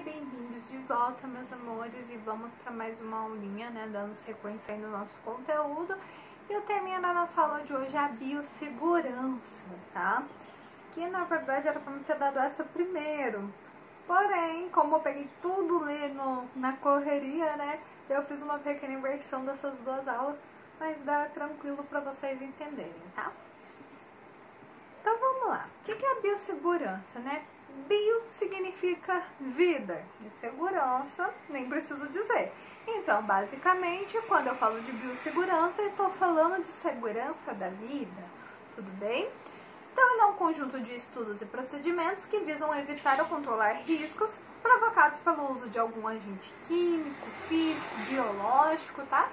bem-vindos de volta, meus amores, e vamos para mais uma aulinha, né, dando sequência aí no nosso conteúdo. E o teminha da nossa aula de hoje é a biossegurança, tá? Que na verdade era para me ter dado essa primeiro, porém, como eu peguei tudo na correria, né, eu fiz uma pequena inversão dessas duas aulas, mas dá tranquilo para vocês entenderem, tá? Então vamos lá, o que é a biossegurança, né? Bio significa vida e segurança, nem preciso dizer. Então, basicamente, quando eu falo de biossegurança, eu estou falando de segurança da vida, tudo bem? Então, ele é um conjunto de estudos e procedimentos que visam evitar ou controlar riscos provocados pelo uso de algum agente químico, físico, biológico, tá?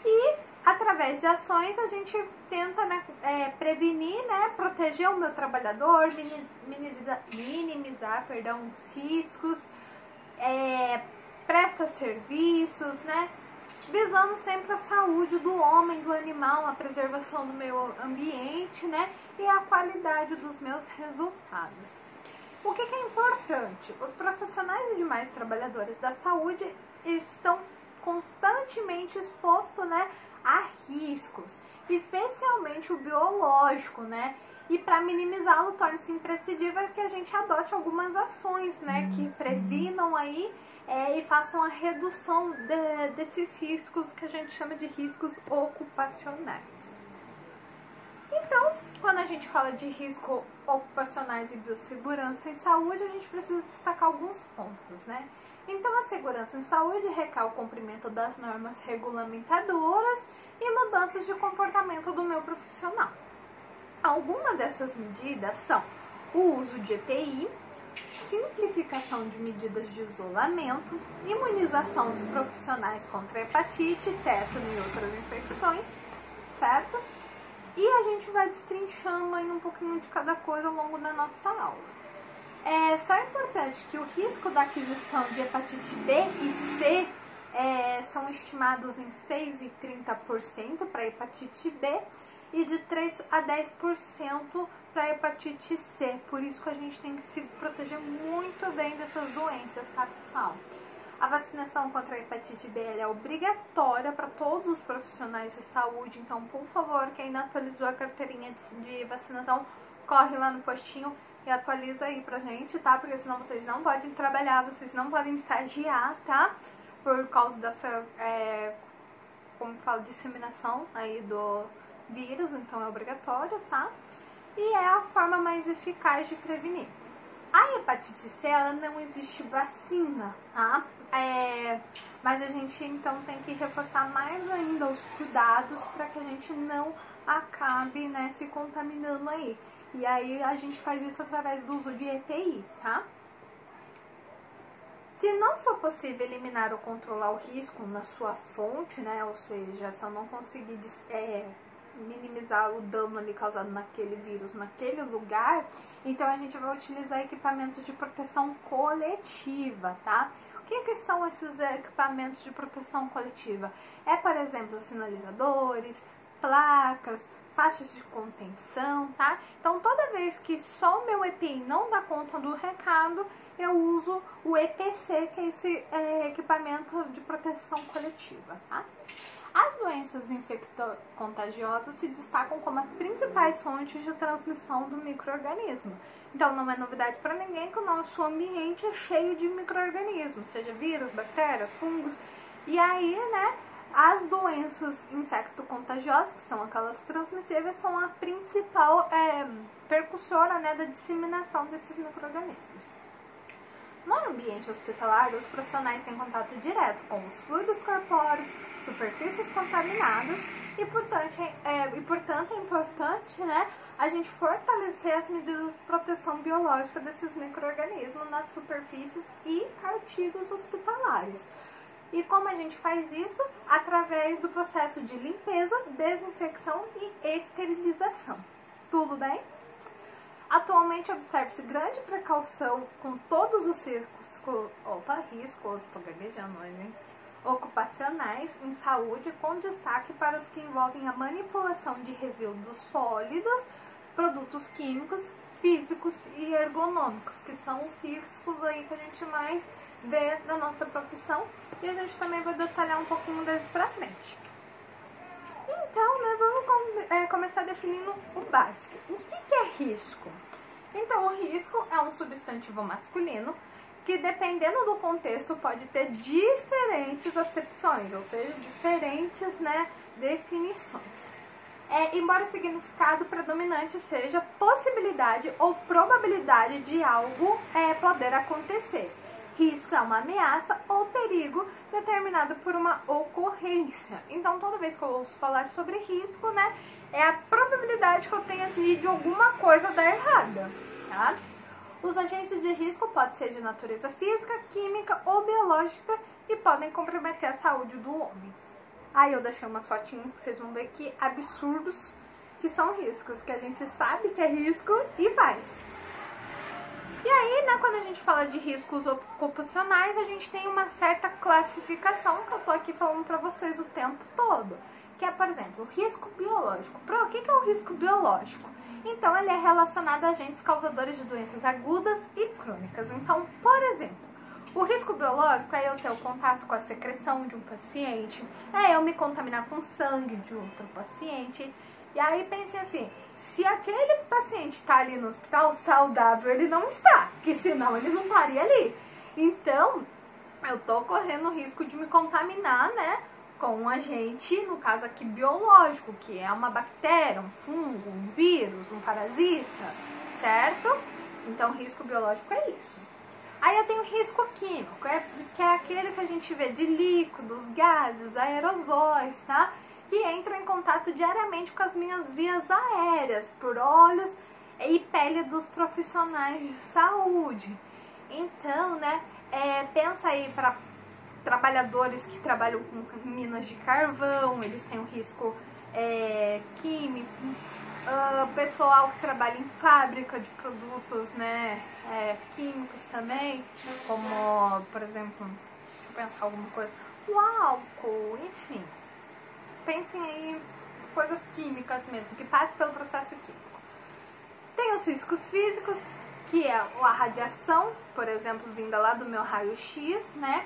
E através de ações a gente tenta, né, prevenir, né, proteger o meu trabalhador, minimizar, os riscos, presta serviços, né, visando sempre a saúde do homem, do animal, a preservação do meio ambiente, né, e a qualidade dos meus resultados. O que é importante? Os profissionais e demais trabalhadores da saúde estão constantemente expostos, né, a riscos, especialmente o biológico, né? E para minimizá-lo, torna-se imprescindível que a gente adote algumas ações, né, que previnam aí e façam a redução desses riscos que a gente chama de riscos ocupacionais. Então, quando a gente fala de risco ocupacionais e biossegurança em saúde, a gente precisa destacar alguns pontos, né? Então, a segurança em saúde requer o cumprimento das normas regulamentadoras e mudanças de comportamento do meu profissional. Algumas dessas medidas são o uso de EPI, simplificação de medidas de isolamento, imunização dos profissionais contra hepatite, tétano e outras infecções, certo? E a gente vai destrinchando aí um pouquinho de cada coisa ao longo da nossa aula. É só importante que o risco da aquisição de hepatite B e C são estimados em 6% e 30% para hepatite B e de 3% a 10% para hepatite C. Por isso que a gente tem que se proteger muito bem dessas doenças, tá, pessoal? A vacinação contra a hepatite B é obrigatória para todos os profissionais de saúde, então, por favor, quem não atualizou a carteirinha de vacinação, corre lá no postinho e atualiza aí pra gente, tá? Porque senão vocês não podem trabalhar, vocês não podem estagiar, tá? Por causa dessa, como falo, disseminação aí do vírus, então é obrigatório, tá? E é a forma mais eficaz de prevenir. A hepatite C, ela não existe vacina, tá? Mas a gente, então, tem que reforçar mais ainda os cuidados para que a gente não acabe, né, se contaminando aí. E aí a gente faz isso através do uso de EPI, tá? Se não for possível eliminar ou controlar o risco na sua fonte, né? Ou seja, se eu não conseguir minimizar o dano ali causado naquele vírus, naquele lugar, então a gente vai utilizar equipamentos de proteção coletiva, tá? O que são esses equipamentos de proteção coletiva? Por exemplo, sinalizadores, placas, faixas de contenção, tá? Então, toda vez que só o meu EPI não dá conta do recado, eu uso o EPC, que é esse equipamento de proteção coletiva, tá? As doenças infecto-contagiosas se destacam como as principais fontes de transmissão do micro-organismo. Então, não é novidade para ninguém que o nosso ambiente é cheio de micro-organismos, seja vírus, bactérias, fungos, e aí, né, as doenças infecto-contagiosas, que são aquelas transmissíveis, são a principal percussora, né, da disseminação desses micro-organismos. No ambiente hospitalar, os profissionais têm contato direto com os fluidos corpóreos, superfícies contaminadas e, portanto, é importante, né, a gente fortalecer as medidas de proteção biológica desses micro-organismos nas superfícies e artigos hospitalares. E como a gente faz isso? Através do processo de limpeza, desinfecção e esterilização. Tudo bem? Atualmente observa-se grande precaução com todos os riscos ocupacionais em saúde, com destaque para os que envolvem a manipulação de resíduos sólidos, produtos químicos, físicos e ergonômicos, que são os riscos aí que a gente mais vê na nossa profissão, e a gente também vai detalhar um pouquinho deles pra frente. Então, né, vamos começar definindo o básico. O que é risco? Então, o risco é um substantivo masculino que, dependendo do contexto, pode ter diferentes acepções, ou seja, diferentes, né, definições. Embora o significado predominante seja possibilidade ou probabilidade de algo poder acontecer. Risco é uma ameaça ou perigo determinado por uma ocorrência. Então, toda vez que eu ouço falar sobre risco, né, é a probabilidade que eu tenho aqui de alguma coisa dar errada, tá? Os agentes de risco podem ser de natureza física, química ou biológica e podem comprometer a saúde do homem. Aí eu deixei umas fotinhas que vocês vão ver que absurdos que são riscos, que a gente sabe que é risco e faz. E aí, né, quando a gente fala de riscos ocupacionais, a gente tem uma certa classificação que eu tô aqui falando pra vocês o tempo todo. Que é, por exemplo, o risco biológico. O que é o risco biológico? Então, ele é relacionado a agentes causadores de doenças agudas e crônicas. Então, por exemplo, o risco biológico é eu ter o contato com a secreção de um paciente, é eu me contaminar com sangue de outro paciente. E aí pensem assim, se aquele paciente está ali no hospital saudável, ele não está, que senão ele não estaria ali. Então, eu tô correndo o risco de me contaminar, né, com um agente, no caso aqui biológico, que é uma bactéria, um fungo, um vírus, um parasita, certo? Então, risco biológico é isso. Aí eu tenho risco químico, que é aquele que a gente vê de líquidos, gases, aerosóis, tá? Que entram em contato diariamente com as minhas vias aéreas, por olhos e pele dos profissionais de saúde. Então, né, pensa aí para trabalhadores que trabalham com minas de carvão, eles têm um risco químico. Pessoal que trabalha em fábrica de produtos, né, químicos também, como, por exemplo, deixa eu pensar alguma coisa, o álcool, enfim. Pensem aí em coisas químicas mesmo, que passam pelo processo químico. Tem os riscos físicos, que é a radiação, por exemplo, vinda lá do meu raio-x, né,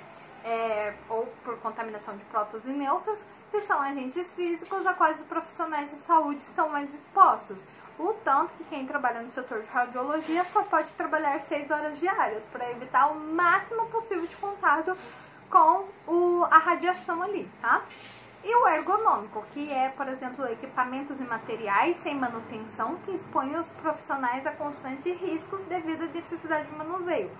ou por contaminação de prótons e nêutrons, que são agentes físicos a quais os profissionais de saúde estão mais expostos. O tanto que quem trabalha no setor de radiologia só pode trabalhar 6 horas diárias para evitar o máximo possível de contato com a radiação ali, tá? E o ergonômico, que é, por exemplo, equipamentos e materiais sem manutenção que expõem os profissionais a constantes riscos devido à necessidade de manuseio.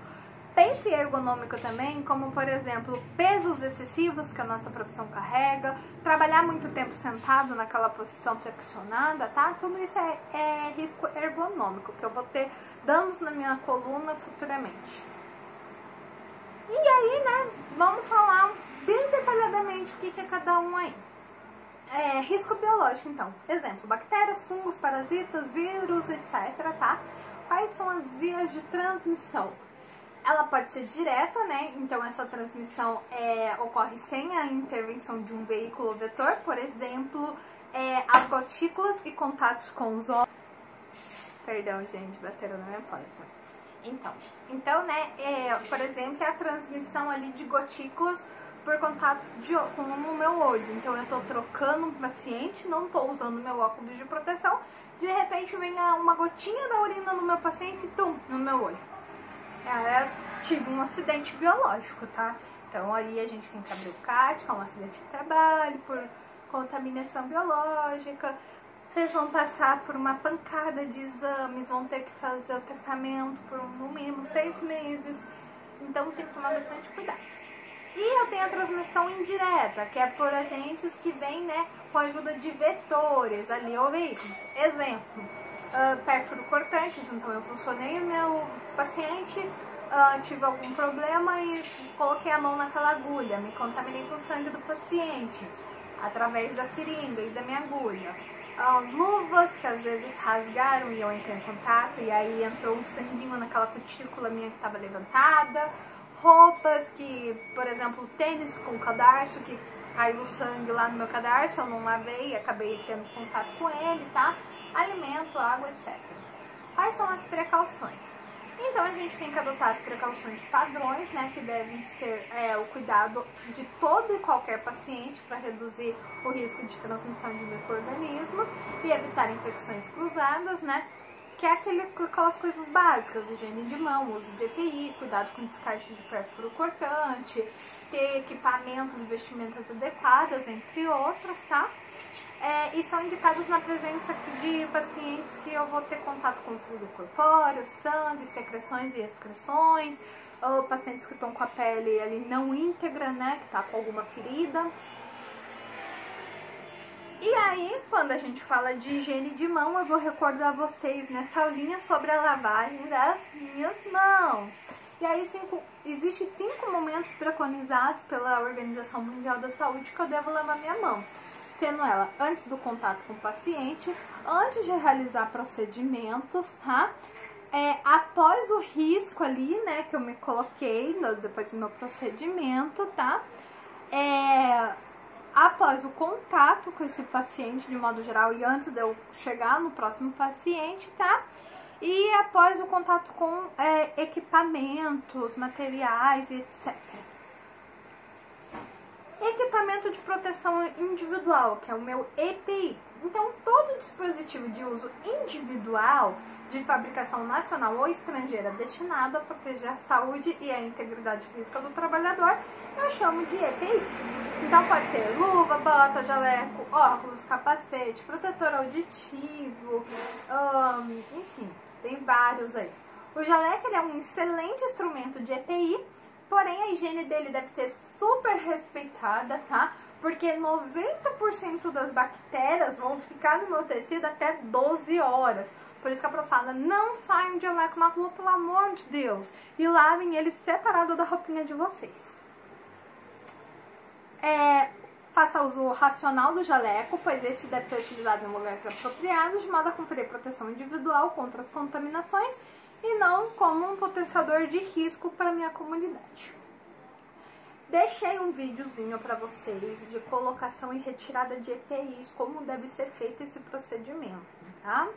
Pense ergonômico também, como por exemplo, pesos excessivos que a nossa profissão carrega, trabalhar muito tempo sentado naquela posição flexionada, tá? Tudo isso é risco ergonômico, que eu vou ter danos na minha coluna futuramente. E aí, né, vamos falar bem detalhadamente o que é cada um aí. Risco biológico, então. Exemplo, bactérias, fungos, parasitas, vírus, etc, tá? Quais são as vias de transmissão? Ela pode ser direta, né? Então essa transmissão ocorre sem a intervenção de um veículo ou vetor, por exemplo, as gotículas e contatos com os olhos. Perdão, gente, bateram na minha porta. Então, né, por exemplo, é a transmissão ali de gotículas por contato com o meu olho. Então eu estou trocando um paciente, não estou usando meu óculos de proteção, de repente vem uma gotinha da urina no meu paciente e no meu olho. Tive um acidente biológico, tá? Então aí a gente tem que abrir o CAT, que é um acidente de trabalho, por contaminação biológica. Vocês vão passar por uma pancada de exames, vão ter que fazer o tratamento por no mínimo 6 meses. Então tem que tomar bastante cuidado. E eu tenho a transmissão indireta, que é por agentes que vêm, né, com a ajuda de vetores ali, ou veículos. Exemplo, pérfuro cortantes, então eu funcionei o meu paciente, tive algum problema e coloquei a mão naquela agulha, me contaminei com o sangue do paciente, através da seringa e da minha agulha. Luvas que às vezes rasgaram e eu entrei em contato e aí entrou um sanguinho naquela cutícula minha que estava levantada. Roupas que, por exemplo, tênis com cadarço, que caiu sangue lá no meu cadarço, eu não lavei e acabei tendo contato com ele, tá? Alimento, água, etc. Quais são as precauções? Então, a gente tem que adotar as precauções padrões, né, que devem ser o cuidado de todo e qualquer paciente para reduzir o risco de transmissão de micro-organismos e evitar infecções cruzadas, né, que é aquelas coisas básicas, higiene de mão, uso de EPI, cuidado com descarte de pérfuro cortante, ter equipamentos e vestimentas adequadas, entre outros, tá? E são indicados na presença de pacientes que eu vou ter contato com fluido corpóreo, sangue, secreções e excreções, ou pacientes que estão com a pele ali não íntegra, né, que tá com alguma ferida. E aí, quando a gente fala de higiene de mão, eu vou recordar vocês nessa aulinha sobre a lavagem das minhas mãos. E aí, existem 5 momentos preconizados pela Organização Mundial da Saúde que eu devo lavar minha mão. Sendo ela antes do contato com o paciente, antes de realizar procedimentos, tá? Após o risco ali, né, que eu me coloquei depois do meu procedimento, tá? Após o contato com esse paciente, de modo geral, e antes de eu chegar no próximo paciente, tá? E após o contato com equipamentos, materiais, etc. Equipamento de proteção individual, que é o meu EPI. Então, todo dispositivo de uso individual de fabricação nacional ou estrangeira destinado a proteger a saúde e a integridade física do trabalhador, eu chamo de EPI. Então, pode ser luva, bota, jaleco, óculos, capacete, protetor auditivo, enfim, tem vários aí. O jaleco ele é um excelente instrumento de EPI, porém a higiene dele deve ser super respeitada, tá? Porque 90% das bactérias vão ficar no meu tecido até 12 horas. Por isso que a prof fala, não saiam de jaleco na rua, pelo amor de Deus. E lavem ele separado da roupinha de vocês. Faça uso racional do jaleco, pois este deve ser utilizado em lugares apropriados, de modo a conferir proteção individual contra as contaminações e não como um potenciador de risco para a minha comunidade. Deixei um videozinho para vocês de colocação e retirada de EPIs, como deve ser feito esse procedimento, tá?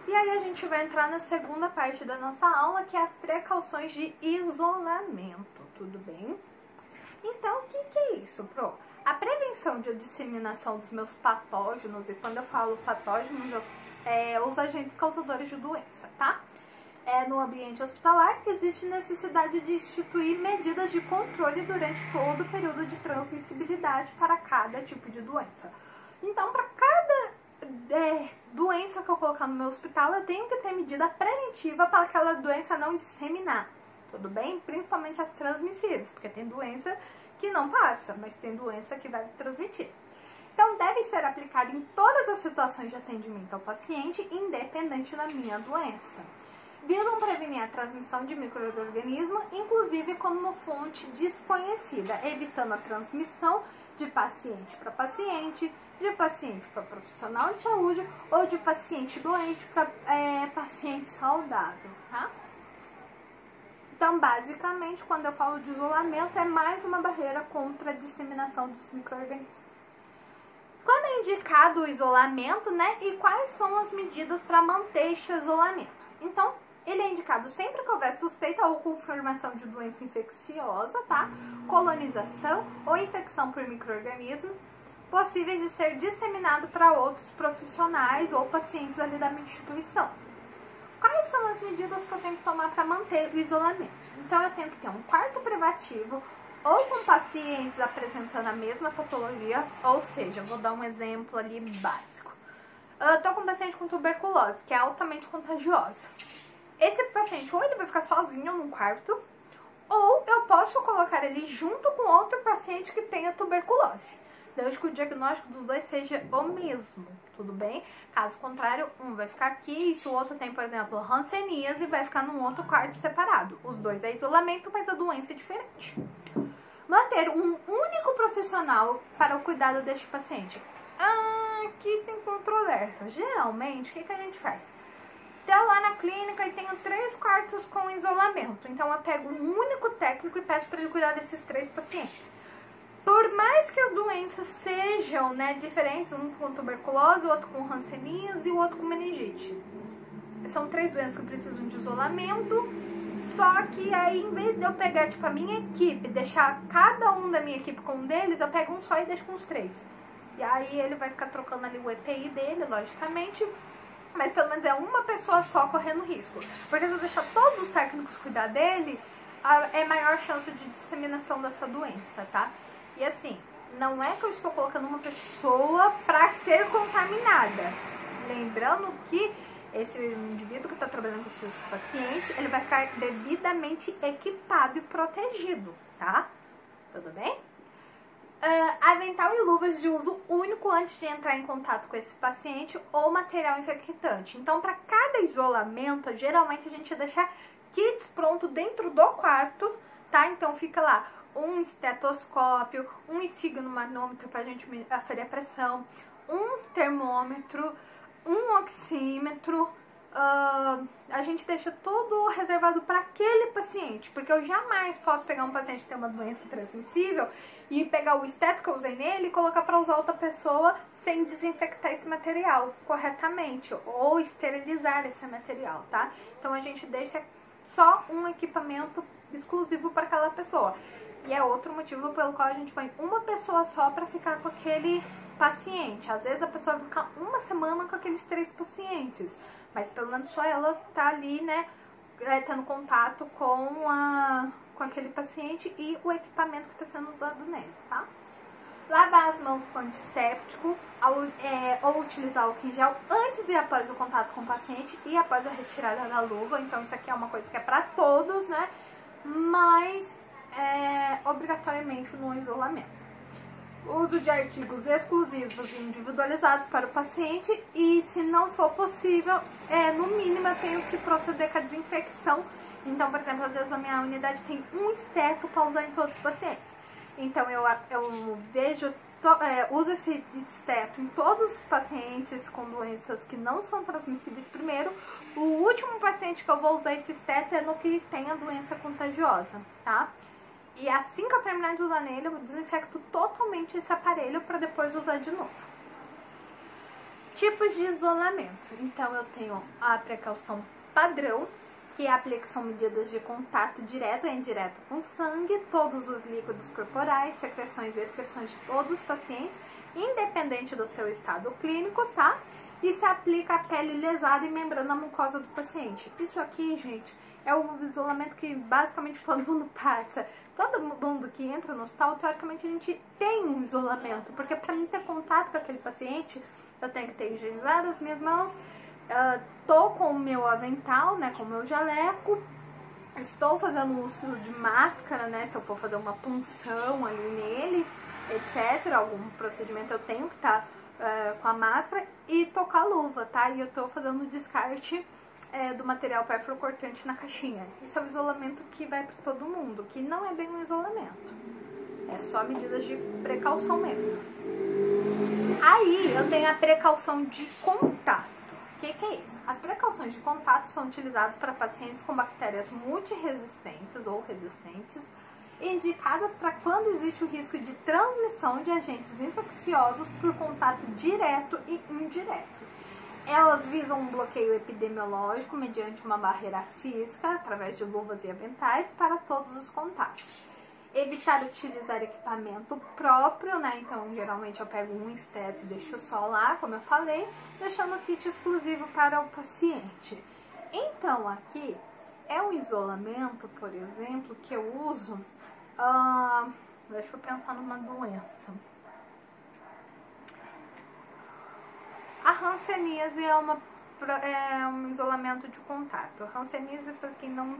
E aí a gente vai entrar na segunda parte da nossa aula, que é as precauções de isolamento, tudo bem? Então, o que é isso, Pro? A prevenção de disseminação dos meus patógenos, e quando eu falo patógenos, os agentes causadores de doença, tá? No ambiente hospitalar, existe necessidade de instituir medidas de controle durante todo o período de transmissibilidade para cada tipo de doença. Então, para cada doença que eu colocar no meu hospital, eu tenho que ter medida preventiva para aquela doença não disseminar, tudo bem? Principalmente as transmissíveis, porque tem doença que não passa, mas tem doença que vai transmitir. Então, deve ser aplicado em todas as situações de atendimento ao paciente, independente da minha doença. Visam prevenir a transmissão de micro-organismos, inclusive como fonte desconhecida, evitando a transmissão de paciente para paciente, de paciente para profissional de saúde ou de paciente doente para paciente saudável, tá? Então, basicamente, quando eu falo de isolamento, é mais uma barreira contra a disseminação dos micro-organismos. Quando é indicado o isolamento, né, e quais são as medidas para manter este isolamento? Então, ele é indicado sempre que houver suspeita ou confirmação de doença infecciosa, tá? Colonização ou infecção por micro-organismo, possíveis de ser disseminado para outros profissionais ou pacientes ali da minha instituição. Quais são as medidas que eu tenho que tomar para manter o isolamento? Então, eu tenho que ter um quarto privativo ou com pacientes apresentando a mesma patologia, ou seja, eu vou dar um exemplo ali básico. Eu tô com um paciente com tuberculose, que é altamente contagiosa. Esse paciente, ou ele vai ficar sozinho num quarto, ou eu posso colocar ele junto com outro paciente que tenha tuberculose, desde que o diagnóstico dos dois seja o mesmo, tudo bem? Caso contrário, um vai ficar aqui, e se o outro tem, por exemplo, hanseníase, vai ficar num outro quarto separado. Os dois é isolamento, mas a doença é diferente. Manter um único profissional para o cuidado deste paciente. Aqui tem controvérsia. Geralmente, o que a gente faz? Estou lá na clínica e tenho 3 quartos com isolamento. Então, eu pego um único técnico e peço para ele cuidar desses 3 pacientes. Por mais que as doenças sejam, né, diferentes, um com tuberculose, o outro com hanseníase e o outro com meningite. são 3 doenças que precisam de isolamento. Só que aí, em vez de eu pegar, tipo, a minha equipe, deixar cada um da minha equipe com um deles, eu pego um só e deixo com os 3. E aí ele vai ficar trocando ali o EPI dele, logicamente, mas pelo menos é uma pessoa só correndo risco. Porque se eu deixar todos os técnicos cuidar dele, é maior chance de disseminação dessa doença, tá? E assim, não é que eu estou colocando uma pessoa para ser contaminada. Lembrando que esse indivíduo que está trabalhando com esses pacientes, ele vai ficar devidamente equipado e protegido, tá? Tudo bem? Avental e luvas de uso único antes de entrar em contato com esse paciente ou material infectante. Então, para cada isolamento, geralmente a gente deixa kits pronto dentro do quarto, tá? Então, fica lá um estetoscópio, um estigmomanômetro para a gente aferir a pressão, um termômetro, um oxímetro. A gente deixa tudo reservado para aquele paciente, porque eu jamais posso pegar um paciente que tem uma doença transmissível e pegar o esteto que eu usei nele e colocar para usar outra pessoa sem desinfectar esse material corretamente ou esterilizar esse material, tá? Então a gente deixa só um equipamento exclusivo para aquela pessoa. E é outro motivo pelo qual a gente põe uma pessoa só para ficar com aquele paciente. Às vezes a pessoa vai ficar uma semana com aqueles 3 pacientes, mas pelo menos só ela tá ali, né, tendo contato com aquele paciente e o equipamento que está sendo usado nele, tá? Lavar as mãos com antisséptico ou utilizar álcool em gel antes e após o contato com o paciente e após a retirada da luva. Então isso aqui é uma coisa que é para todos, né, mas obrigatoriamente no isolamento. Uso de artigos exclusivos e individualizados para o paciente e, se não for possível, no mínimo eu tenho que proceder com a desinfecção. Então, por exemplo, às vezes a minha unidade tem um esteto para usar em todos os pacientes. Então, eu uso esse esteto em todos os pacientes com doenças que não são transmissíveis primeiro. O último paciente que eu vou usar esse esteto é no que tem a doença contagiosa, tá? E assim que eu terminar de usar nele, eu desinfecto totalmente esse aparelho para depois usar de novo. Tipos de isolamento. Então, eu tenho a precaução padrão, que são medidas de contato direto ou indireto com sangue, todos os líquidos corporais, secreções e excreções de todos os pacientes, independente do seu estado clínico, tá? E se aplica à pele lesada e membrana mucosa do paciente. Isso aqui, gente, é o isolamento que basicamente todo mundo passa. Todo mundo que entra no hospital, teoricamente a gente tem um isolamento, porque para mim ter contato com aquele paciente, eu tenho que ter higienizado as minhas mãos, tô com o meu avental, né, com o meu jaleco, estou fazendo uso de máscara, né, se eu for fazer uma punção ali nele, etc, algum procedimento eu tenho que estar com a máscara e tô com a luva, tá, e eu tô fazendo o descarte do material perfurocortante na caixinha. Isso é o isolamento que vai para todo mundo, que não é bem um isolamento. É só medidas de precaução mesmo. Aí eu tenho a precaução de contato. O que é isso? As precauções de contato são utilizadas para pacientes com bactérias multiresistentes ou resistentes, indicadas para quando existe o risco de transmissão de agentes infecciosos por contato direto e indireto. Elas visam um bloqueio epidemiológico mediante uma barreira física, através de luvas e aventais, para todos os contatos. Evitar utilizar equipamento próprio, né? Então, geralmente eu pego um esteto e deixo só lá, como eu falei, deixando o kit exclusivo para o paciente. Então, aqui é um isolamento, por exemplo, que eu uso... deixa eu pensar numa doença. A hanseníase é um isolamento de contato. A hanseníase, para quem não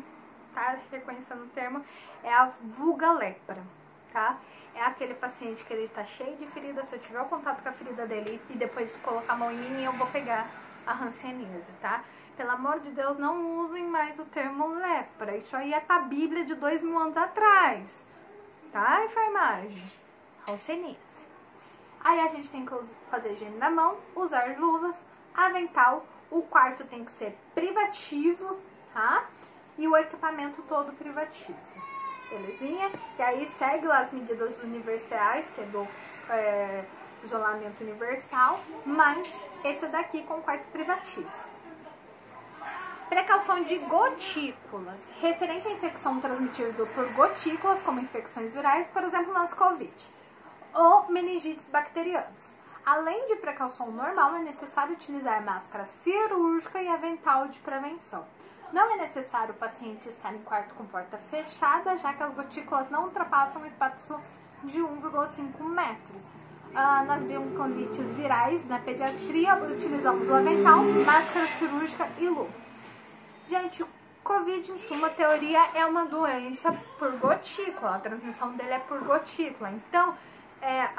está reconhecendo o termo, é a vulga lepra, tá? É aquele paciente que ele está cheio de ferida, se eu tiver o contato com a ferida dele e depois colocar a mão em mim, eu vou pegar a hanseníase, tá? Pelo amor de Deus, não usem mais o termo lepra. Isso aí é para a Bíblia de 2000 anos atrás, tá, enfermagem? Hanseníase. Aí a gente tem que fazer higiene da mão, usar luvas, avental, o quarto tem que ser privativo, tá? E o equipamento todo privativo, belezinha? E aí segue lá as medidas universais, que é do isolamento universal, mas esse daqui com quarto privativo. Precaução de gotículas. Referente à infecção transmitida por gotículas, como infecções virais, por exemplo, nas Covid, ou meningites bacterianas. Além de precaução normal, é necessário utilizar máscara cirúrgica e avental de prevenção. Não é necessário o paciente estar em quarto com porta fechada, já que as gotículas não ultrapassam o espaço de 1,5 metros. Nas biocolites virais, na pediatria, utilizamos o avental, máscara cirúrgica e luvas. Gente, o Covid, em suma, teoria, é uma doença por gotícula. A transmissão dele é por gotícula. Então,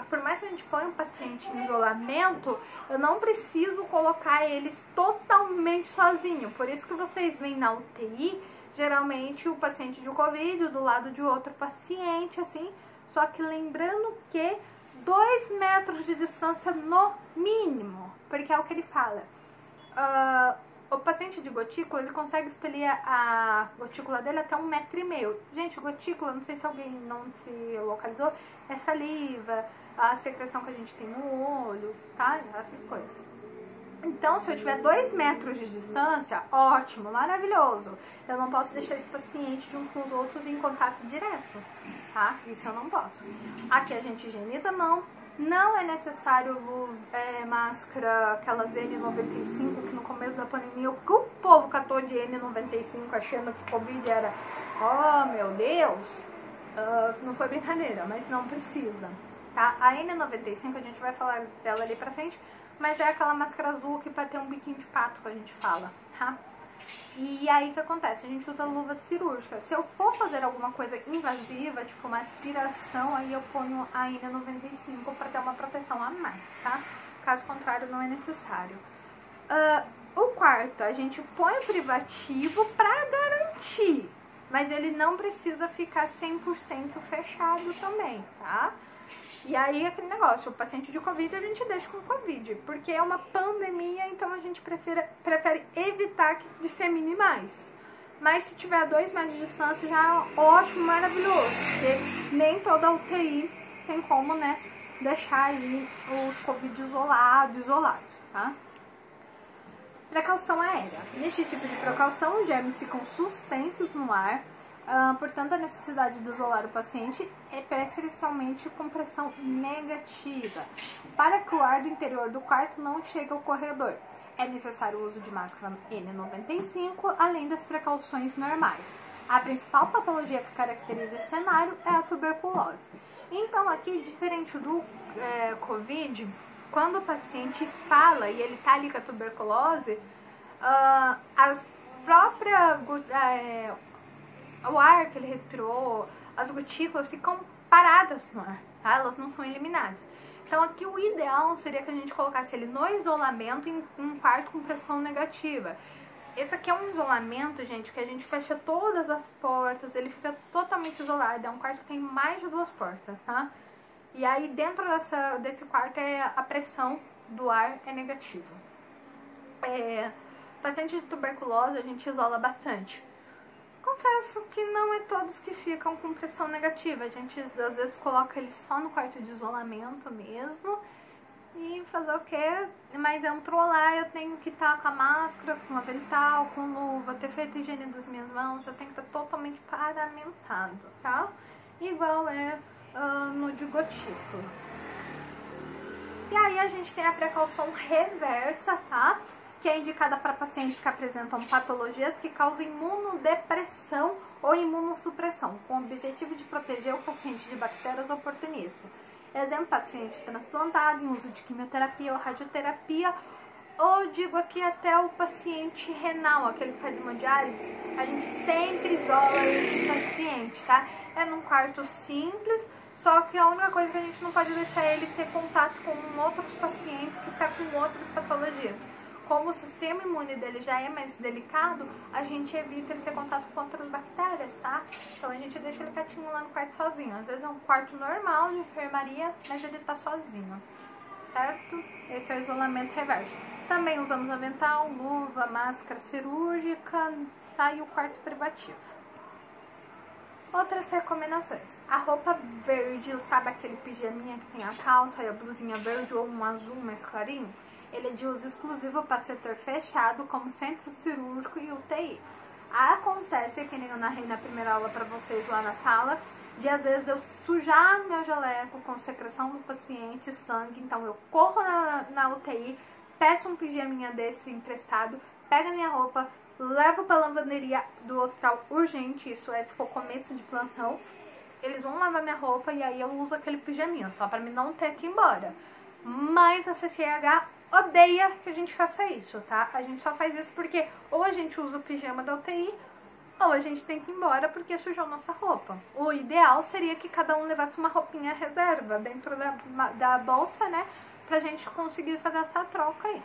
por mais que a gente ponha o paciente em isolamento, eu não preciso colocar eles totalmente sozinho. Por isso que vocês veem na UTI, geralmente o paciente de Covid do lado de outro paciente, assim. Só que lembrando que 2 metros de distância no mínimo, porque é o que ele fala. O paciente de gotícula, ele consegue expelir a gotícula dele até 1,5 metro. Gente, gotícula, não sei se alguém não se localizou, é saliva, a secreção que a gente tem no olho, tá? Essas coisas. Então, se eu tiver 2 metros de distância, ótimo, maravilhoso. Eu não posso deixar esse paciente junto com os outros em contato direto, tá? Isso eu não posso. Aqui a gente higieniza a mão. Não é necessário máscara, aquelas N95, que no começo da pandemia o povo catou de N95 achando que Covid era, oh meu Deus, não foi brincadeira, mas não precisa, tá? A N95 a gente vai falar dela ali pra frente, mas é aquela máscara azul que vai ter um biquinho de pato que a gente fala, tá? E aí o que acontece? A gente usa luva cirúrgica. Se eu for fazer alguma coisa invasiva, tipo uma aspiração, aí eu ponho a N95 para ter uma proteção a mais, tá? Caso contrário, não é necessário. O quarto, a gente põe o privativo para garantir, mas ele não precisa ficar 100% fechado também, tá? E aí, aquele negócio, o paciente de Covid a gente deixa com Covid, porque é uma pandemia, então a gente prefere evitar que dissemine mais. Mas se tiver a 2 metros de distância, já é ótimo, maravilhoso, porque nem toda UTI tem como, né, deixar aí os Covid isolados, tá? Precaução aérea. Neste tipo de precaução, os germes ficam suspensos no ar. Portanto, a necessidade de isolar o paciente é preferencialmente com pressão negativa, para que o ar do interior do quarto não chegue ao corredor. É necessário o uso de máscara N95, além das precauções normais. A principal patologia que caracteriza esse cenário é a tuberculose. Então, aqui, diferente do Covid, quando o paciente fala e ele está ali com a tuberculose, as próprias... o ar que ele respirou, as gotículas ficam paradas no ar, tá? Elas não são eliminadas. Então aqui o ideal seria que a gente colocasse ele no isolamento em um quarto com pressão negativa. Esse aqui é um isolamento, gente, que a gente fecha todas as portas, ele fica totalmente isolado. É um quarto que tem mais de 2 portas, tá? E aí dentro desse quarto a pressão do ar é negativa. Paciente de tuberculose a gente isola bastante. Confesso que não é todos que ficam com pressão negativa. A gente às vezes coloca ele só no quarto de isolamento mesmo. E fazer o quê? Mas entrou lá, eu tenho que estar com a máscara, com o avental, com luva, ter feito a higiene das minhas mãos. Eu tenho que estar totalmente paramentado, tá? Igual no de gotícula. E aí a gente tem a precaução reversa, tá? Que é indicada para pacientes que apresentam patologias que causam imunodepressão ou imunossupressão, com o objetivo de proteger o paciente de bactérias oportunistas. Exemplo, paciente transplantado em uso de quimioterapia ou radioterapia, ou digo aqui até o paciente renal, aquele que faz hemodiálise, a gente sempre isola esse paciente, tá? É num quarto simples, só que a única coisa que a gente não pode deixar ele ter contato com outros pacientes que estão com outras patologias. Como o sistema imune dele já é mais delicado, a gente evita ele ter contato com outras bactérias, tá? Então a gente deixa ele quietinho lá no quarto sozinho. Às vezes é um quarto normal de enfermaria, mas ele tá sozinho, certo? Esse é o isolamento reverso. Também usamos avental, luva, máscara cirúrgica, tá? E o quarto privativo. Outras recomendações. A roupa verde, sabe aquele pijaminha que tem a calça e a blusinha verde ou um azul mais clarinho? Ele é de uso exclusivo para setor fechado, como centro cirúrgico e UTI. Acontece, que nem eu narrei na primeira aula para vocês lá na sala, de às vezes eu sujar meu jaleco com secreção do paciente, sangue, então eu corro na UTI, peço um pijaminha desse emprestado, pego a minha roupa, levo para a lavanderia do hospital urgente, isso é se for começo de plantão, eles vão lavar minha roupa e aí eu uso aquele pijaminha, só para mim não ter que ir embora. Mas a CCH odeia que a gente faça isso, tá? A gente só faz isso porque ou a gente usa o pijama da UTI ou a gente tem que ir embora porque sujou nossa roupa. O ideal seria que cada um levasse uma roupinha reserva dentro da bolsa, né? Pra gente conseguir fazer essa troca aí.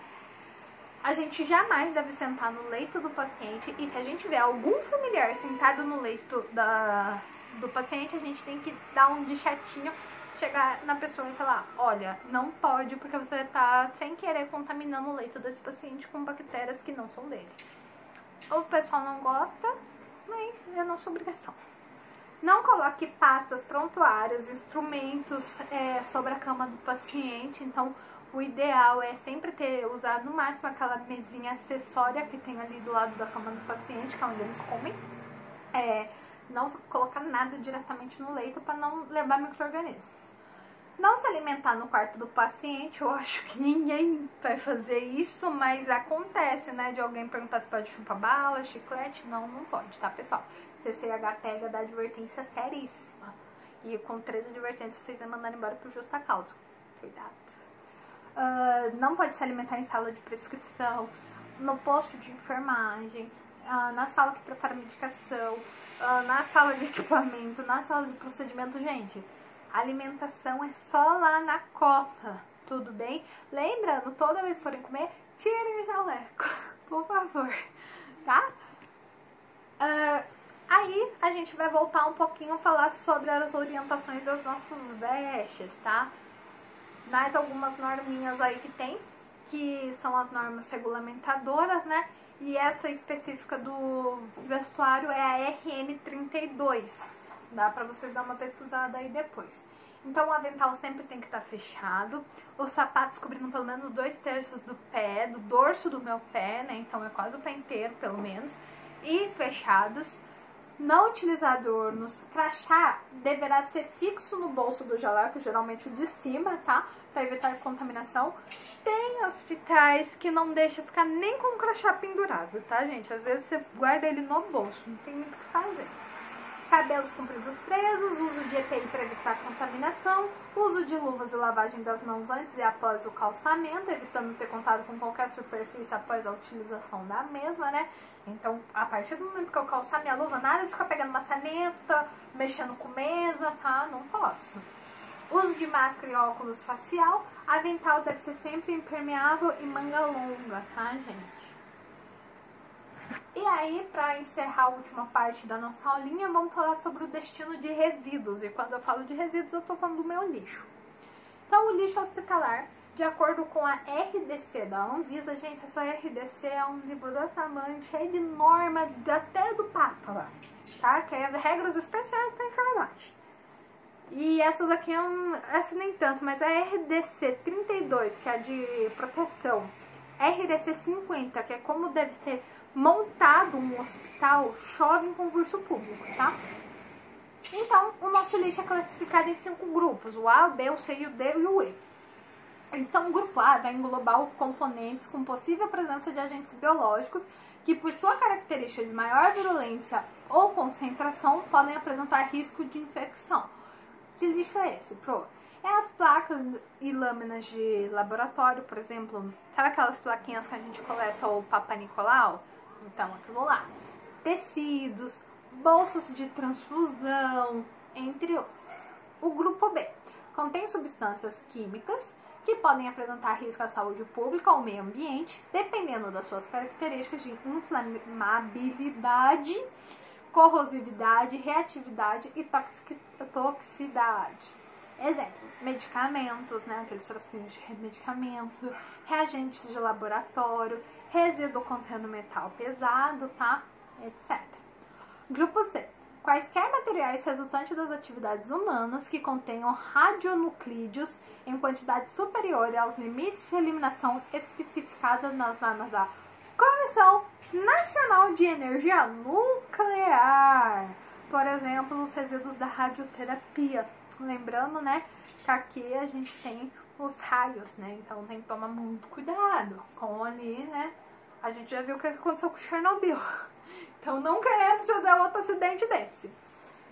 A gente jamais deve sentar no leito do paciente e se a gente vê algum familiar sentado no leito do paciente, a gente tem que dar um de chatinho, chegar na pessoa e falar, olha, não pode porque você tá sem querer contaminando o leito desse paciente com bactérias que não são dele. O pessoal não gosta, mas é nossa obrigação. Não coloque pastas prontuárias, instrumentos sobre a cama do paciente, então o ideal é sempre usar no máximo aquela mesinha acessória que tem ali do lado da cama do paciente, que é onde eles comem. Não colocar nada diretamente no leito para não levar micro-organismos. Não se alimentar no quarto do paciente, eu acho que ninguém vai fazer isso, mas acontece, né, de alguém perguntar se pode chupar bala, chiclete, não pode, tá, pessoal? CCH pega da advertência seríssima, e com 13 advertências vocês vão mandar embora por justa causa, cuidado. Não pode se alimentar em sala de prescrição, no posto de enfermagem, na sala que prepara medicação, na sala de equipamento, na sala de procedimento, gente. A alimentação é só lá na cota, tudo bem? Lembrando, toda vez que forem comer, tirem o jaleco, por favor, tá? Aí a gente vai voltar um pouquinho a falar sobre as orientações das nossas vestes, tá? Mais algumas norminhas aí que tem, que são as normas regulamentadoras, né? E essa específica do vestuário é a RN32. Dá pra vocês dar uma pesquisada aí depois. Então o avental sempre tem que estar fechado. Os sapatos cobrindo pelo menos 2/3 do pé, do dorso do meu pé, né? Então é quase o pé inteiro, pelo menos. E fechados. Não utilizar adornos. Crachá deverá ser fixo no bolso do jaleco, geralmente o de cima, tá? Para evitar contaminação. Tem hospitais que não deixam ficar nem com o crachá pendurado, tá, gente? Às vezes você guarda ele no bolso, não tem muito o que fazer. Cabelos compridos presos, uso de EPI para evitar contaminação, uso de luvas e lavagem das mãos antes e após o calçamento, evitando ter contato com qualquer superfície após a utilização da mesma, né? Então, a partir do momento que eu calçar minha luva, nada de ficar pegando maçaneta, mexendo com mesa, tá? Não posso. Uso de máscara e óculos facial, avental deve ser sempre impermeável e manga longa, tá, gente? E aí, para encerrar a última parte da nossa aulinha, vamos falar sobre o destino de resíduos. E quando eu falo de resíduos, eu tô falando do meu lixo. Então, o lixo hospitalar, de acordo com a RDC da Anvisa, gente, essa RDC é um livro do tamanho, cheio de norma, até do Papa lá, tá? Que é regras especiais para enfermagem. E essas aqui, essa nem tanto, mas a RDC 32, que é a de proteção, RDC 50, que é como deve ser montado um hospital, chove em concurso público, tá? Então, o nosso lixo é classificado em 5 grupos, o A, o B, o C, o D e o E. Então, o grupo A vai englobar componentes com possível presença de agentes biológicos que, por sua característica de maior virulência ou concentração, podem apresentar risco de infecção. Que lixo é esse, Pro? É as placas e lâminas de laboratório, por exemplo, sabe aquelas plaquinhas que a gente coleta o Papa Nicolau? Então, aquilo lá. Tecidos, bolsas de transfusão, entre outros. O grupo B contém substâncias químicas que podem apresentar risco à saúde pública ou meio ambiente, dependendo das suas características de inflamabilidade, corrosividade, reatividade e toxicidade. Exemplo, medicamentos, né, aqueles frasquinhos de medicamento, reagentes de laboratório, resíduo contendo metal pesado, tá, etc. Grupo C, Quaisquer materiais resultantes das atividades humanas que contenham radionuclídeos em quantidade superior aos limites de eliminação especificados nas normas da Comissão Nacional de Energia Nuclear. Por exemplo, os resíduos da radioterapia. Lembrando, né, que aqui a gente tem os raios, né? Então tem que tomar muito cuidado com ali, né? A gente já viu o que aconteceu com Chernobyl. Então não queremos fazer outro acidente desse.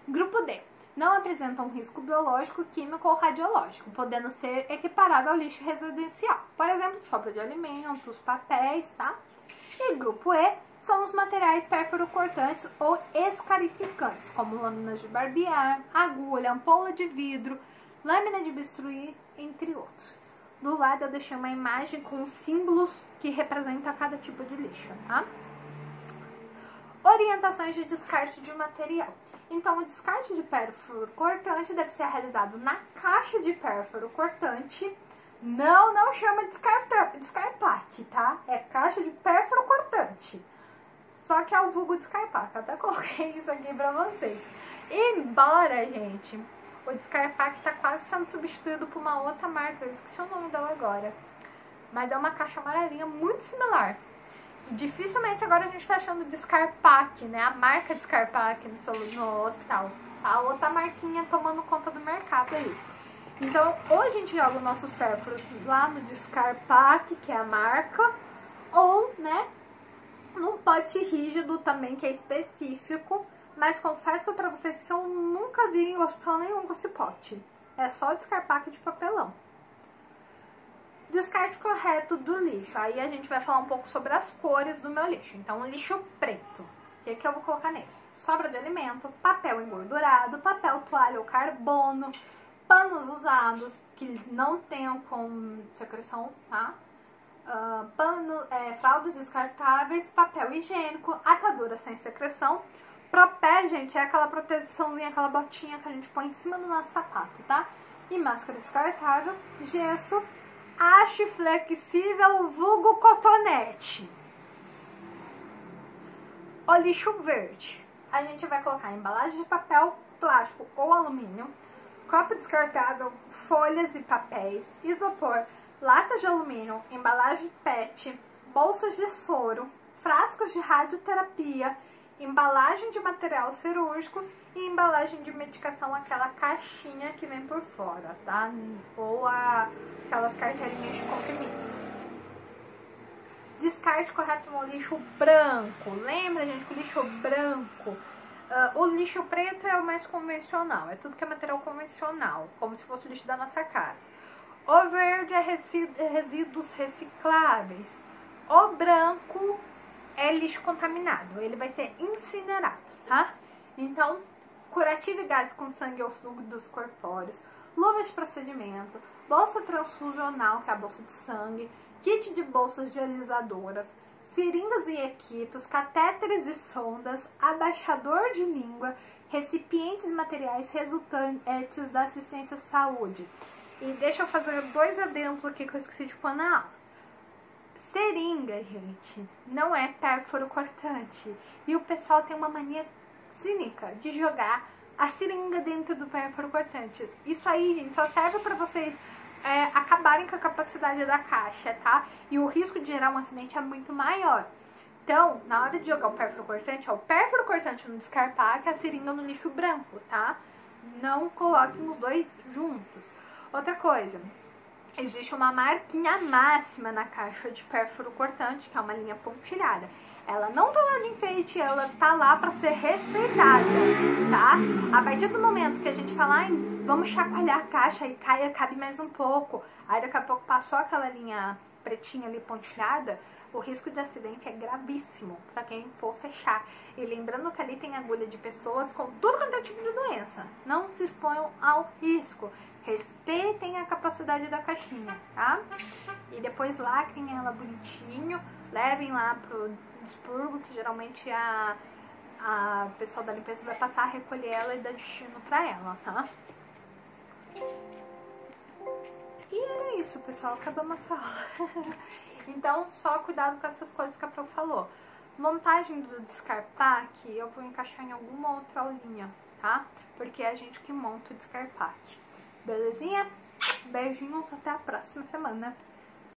Grupo D. Não apresentam risco biológico, químico ou radiológico, podendo ser equiparado ao lixo residencial. Por exemplo, sobra de alimentos, papéis, tá? E grupo E são os materiais pérfuro-cortantes ou escarificantes, como lâminas de barbear, agulha, ampola de vidro, lâmina de bisturi, entre outros. Do lado eu deixei uma imagem com os símbolos que representam cada tipo de lixo, tá? Orientações de descarte de material. Então, o descarte de pérfuro cortante deve ser realizado na caixa de pérfuro cortante. Não chama descarpate, tá? É caixa de pérfuro cortante. Só que é o vulgo descarpac. Eu até coloquei isso aqui pra vocês. Embora, gente, o descarpac tá quase sendo substituído por uma outra marca. Eu esqueci o nome dela agora. Mas é uma caixa amarelinha muito similar. Dificilmente agora a gente tá achando Descarpac, né? A marca Descarpac no hospital. A outra marquinha tomando conta do mercado aí. Então, ou a gente joga os nossos pérfuros lá no Descarpac, que é a marca, ou, né, num pote rígido também, que é específico. Mas confesso pra vocês que eu nunca vi em hospital nenhum com esse pote. É só Descarpac de papelão. Descarte correto do lixo. Aí a gente vai falar um pouco sobre as cores do meu lixo. Então, o lixo preto. O que eu vou colocar nele? Sobra de alimento, papel engordurado, papel toalha ou carbono, panos usados que não tenham com secreção, tá? Fraldas descartáveis, papel higiênico, atadura sem secreção. Propé, gente, é aquela proteçãozinha, aquela botinha que a gente põe em cima do nosso sapato, tá? E máscara descartável, gesso, haste flexível, vulgo cotonete. O lixo verde. A gente vai colocar embalagem de papel, plástico ou alumínio, copo descartável, folhas e papéis, isopor, latas de alumínio, embalagem PET, bolsas de soro, frascos de radioterapia, embalagem de material cirúrgico e embalagem de medicação, aquela caixinha que vem por fora, tá? Ou aquelas carteirinhas de comprimido. Descarte correto no lixo branco. Lembra, gente, que o lixo branco... o lixo preto é o mais convencional. É tudo que é material convencional, como se fosse o lixo da nossa casa. O verde é resíduos recicláveis. O branco é lixo contaminado. Ele vai ser incinerado, tá? Então, curativo e gases com sangue ou fluidos corpóreos, luvas de procedimento, bolsa transfusional, que é a bolsa de sangue, kit de bolsas dialisadoras, seringas e equipos, catéteres e sondas, abaixador de língua, recipientes e materiais resultantes da assistência à saúde. E deixa eu fazer 2 adendos aqui que eu esqueci de pôr na aula. Seringa, gente, não é pérfuro cortante. E o pessoal tem uma mania cínica de jogar a seringa dentro do pérfuro cortante. Isso aí, gente, só serve pra vocês acabarem com a capacidade da caixa, tá? E o risco de gerar um acidente é muito maior. Então, na hora de jogar o pérfuro cortante, ó, o pérfuro cortante no descarpac, a seringa no lixo branco, tá? Não coloquem os dois juntos. Outra coisa, existe uma marquinha máxima na caixa de pérfuro cortante, que é uma linha pontilhada. Ela não tá lá de enfeite, ela tá lá pra ser respeitada, tá? A partir do momento que a gente fala, vamos chacoalhar a caixa e cabe mais um pouco, aí daqui a pouco passou aquela linha pretinha ali pontilhada, o risco de acidente é gravíssimo pra quem for fechar. E lembrando que ali tem agulha de pessoas com tudo quanto é tipo de doença. Não se exponham ao risco. Respeitem a capacidade da caixinha, tá? E depois lacrem ela bonitinho, levem lá pro expurgo, que geralmente a pessoa da limpeza vai passar a recolher ela e dar destino pra ela, tá? E era isso, pessoal. Acabamos a aula. Então, só cuidado com essas coisas que a prof falou. Montagem do descarpaque eu vou encaixar em alguma outra aulinha, tá? Porque é a gente que monta o descarpaque. Belezinha? Beijinhos, até a próxima semana.